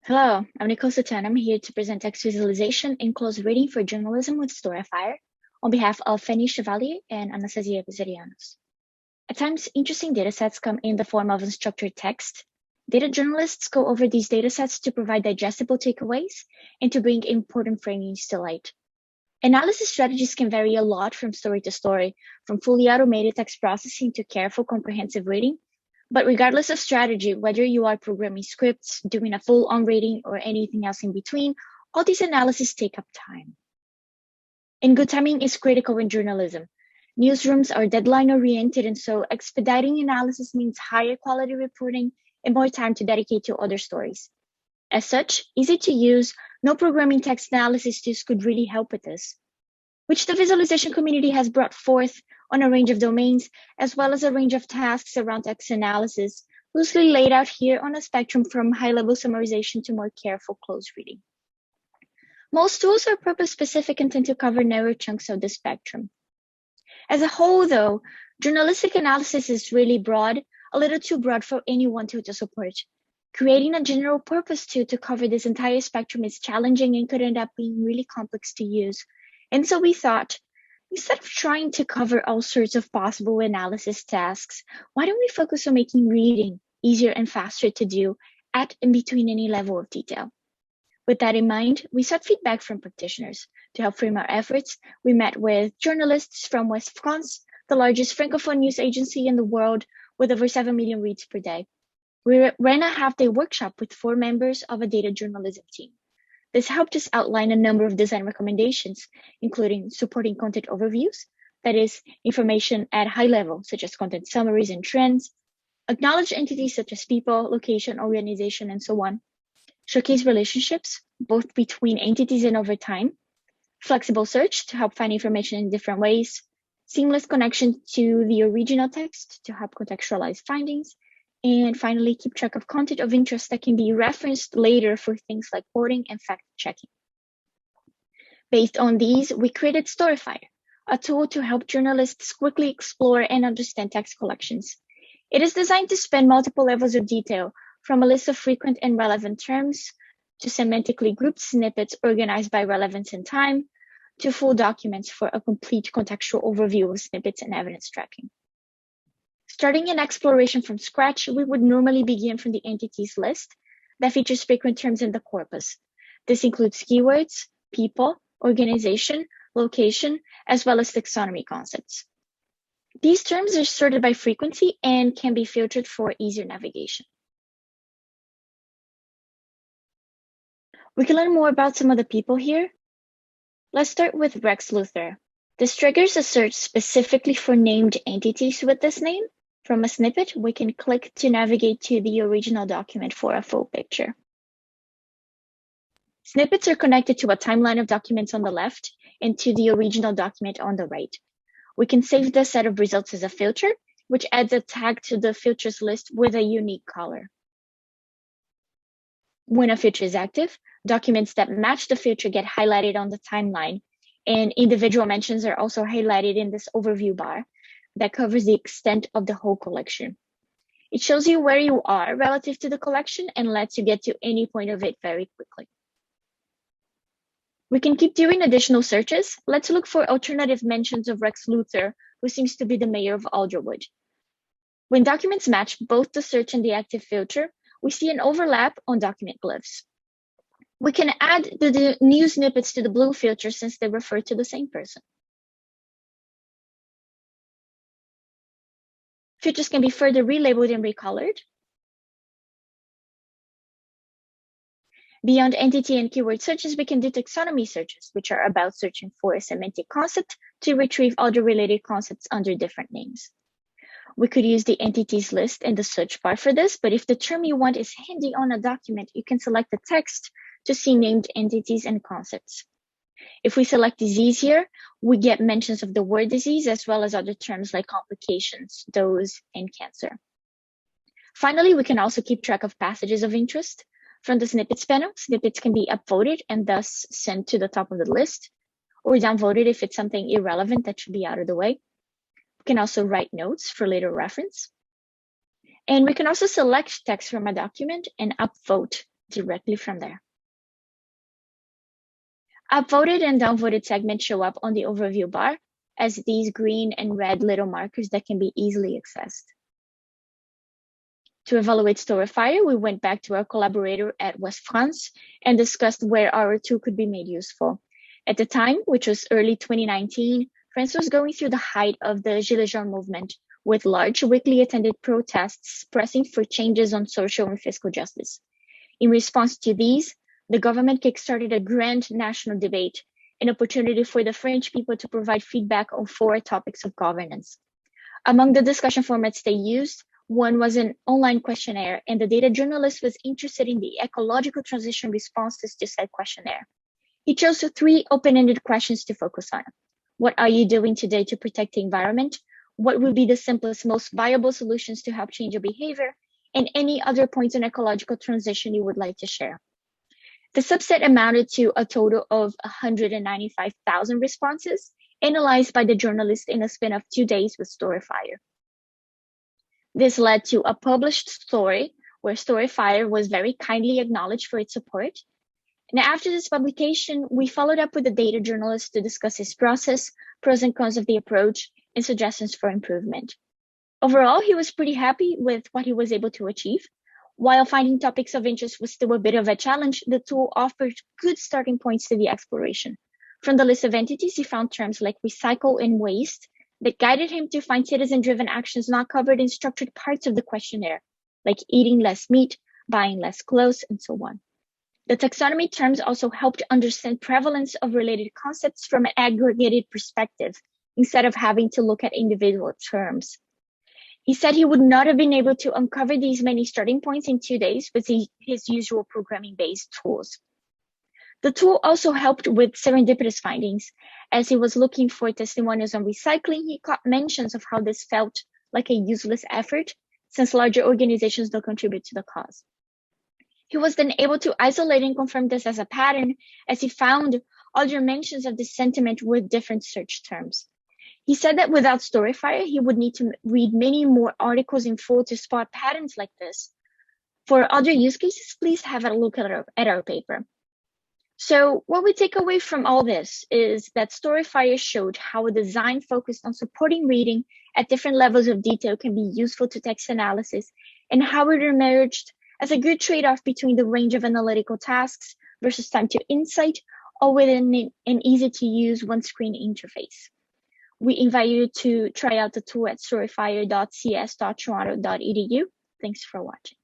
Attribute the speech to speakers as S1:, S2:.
S1: Hello, I'm Nicole Sutton. I'm here to present text visualization and close reading for journalism with Storyfire on behalf of Fanny Chevalier and Anastasia Bezerianos. At times, interesting datasets come in the form of unstructured text. Data journalists go over these datasets to provide digestible takeaways and to bring important framings to light. Analysis strategies can vary a lot from story to story, from fully automated text processing to careful, comprehensive reading. But regardless of strategy, whether you are programming scripts, doing a full-on reading, or anything else in between, all these analyses take up time. And good timing is critical in journalism. Newsrooms are deadline-oriented, and so expediting analysis means higher quality reporting and more time to dedicate to other stories. As such, easy to use, no programming text analysis tools could really help with this, which the visualization community has brought forth on a range of domains, as well as a range of tasks around text analysis, loosely laid out here on a spectrum from high-level summarization to more careful close reading. Most tools are purpose-specific and tend to cover narrow chunks of the spectrum. As a whole, though, journalistic analysis is really broad, a little too broad for any one tool to support. Creating a general purpose tool to cover this entire spectrum is challenging and could end up being really complex to use. And so we thought, instead of trying to cover all sorts of possible analysis tasks, why don't we focus on making reading easier and faster to do at and between any level of detail? With that in mind, we sought feedback from practitioners. To help frame our efforts, we met with journalists from West France, the largest Francophone news agency in the world with over 7 million reads per day. We ran a half-day workshop with 4 members of a data journalism team. This helped us outline a number of design recommendations, including supporting content overviews, that is, information at high level, such as content summaries and trends, acknowledge entities such as people, location, organization, and so on, showcase relationships, both between entities and over time, flexible search to help find information in different ways, seamless connection to the original text to help contextualize findings, and finally, keep track of content of interest that can be referenced later for things like quoting and fact-checking. Based on these, we created Storyfire, a tool to help journalists quickly explore and understand text collections. It is designed to span multiple levels of detail, from a list of frequent and relevant terms, to semantically grouped snippets organized by relevance and time, to full documents for a complete contextual overview of snippets and evidence tracking. Starting an exploration from scratch, we would normally begin from the entities list that features frequent terms in the corpus. This includes keywords, people, organization, location, as well as taxonomy concepts. These terms are sorted by frequency and can be filtered for easier navigation. We can learn more about some of the people here. Let's start with Rex Luthor. This triggers a search specifically for named entities with this name. From a snippet, we can click to navigate to the original document for a full picture. Snippets are connected to a timeline of documents on the left and to the original document on the right. We can save this set of results as a filter, which adds a tag to the filters list with a unique color. When a filter is active, documents that match the filter get highlighted on the timeline, and individual mentions are also highlighted in this overview bar that covers the extent of the whole collection. It shows you where you are relative to the collection and lets you get to any point of it very quickly. We can keep doing additional searches. Let's look for alternative mentions of Rex Luthor, who seems to be the mayor of Alderwood. When documents match both the search and the active filter, we see an overlap on document glyphs. We can add the new snippets to the blue filter since they refer to the same person. Filters can be further relabeled and recolored. Beyond entity and keyword searches, we can do taxonomy searches, which are about searching for a semantic concept to retrieve other related concepts under different names. We could use the entities list in the search bar for this, but if the term you want is handy on a document, you can select the text to see named entities and concepts. If we select disease here, we get mentions of the word disease as well as other terms like complications, dose, and cancer. Finally, we can also keep track of passages of interest. From the snippets panel, snippets can be upvoted and thus sent to the top of the list, or downvoted if it's something irrelevant that should be out of the way. We can also write notes for later reference. And we can also select text from a document and upvote directly from there. Upvoted and downvoted segments show up on the overview bar as these green and red little markers that can be easily accessed. To evaluate Storyfire, we went back to our collaborator at West France and discussed where our tool could be made useful. At the time, which was early 2019, France was going through the height of the Gilets Jaunes movement, with large weekly attended protests pressing for changes on social and fiscal justice. In response to these, the government kickstarted a grand national debate, an opportunity for the French people to provide feedback on 4 topics of governance. Among the discussion formats they used, one was an online questionnaire, and the data journalist was interested in the ecological transition responses to said questionnaire. He chose 3 open-ended questions to focus on. What are you doing today to protect the environment? What would be the simplest, most viable solutions to help change your behavior? And any other points on ecological transition you would like to share. The subset amounted to a total of 195,000 responses, analyzed by the journalist in a span of 2 days with Storyfire. This led to a published story where Storyfire was very kindly acknowledged for its support. And after this publication, we followed up with the data journalist to discuss his process, pros and cons of the approach, and suggestions for improvement. Overall, he was pretty happy with what he was able to achieve. While finding topics of interest was still a bit of a challenge, the tool offered good starting points to the exploration. From the list of entities, he found terms like recycle and waste that guided him to find citizen-driven actions not covered in structured parts of the questionnaire, like eating less meat, buying less clothes, and so on. The taxonomy terms also helped understand prevalence of related concepts from an aggregated perspective, instead of having to look at individual terms. He said he would not have been able to uncover these many starting points in 2 days with his usual programming-based tools. The tool also helped with serendipitous findings. As he was looking for testimonials on recycling, he caught mentions of how this felt like a useless effort, since larger organizations don't contribute to the cause. He was then able to isolate and confirm this as a pattern, as he found other mentions of this sentiment with different search terms. He said that without Storyfire, he would need to read many more articles in full to spot patterns like this. For other use cases, please have a look at our paper. So what we take away from all this is that Storyfire showed how a design focused on supporting reading at different levels of detail can be useful to text analysis, and how it emerged as a good trade-off between the range of analytical tasks versus time to insight, all within an easy-to-use one-screen interface. We invite you to try out the tool at storyfire.cs.toronto.edu. Thanks for watching.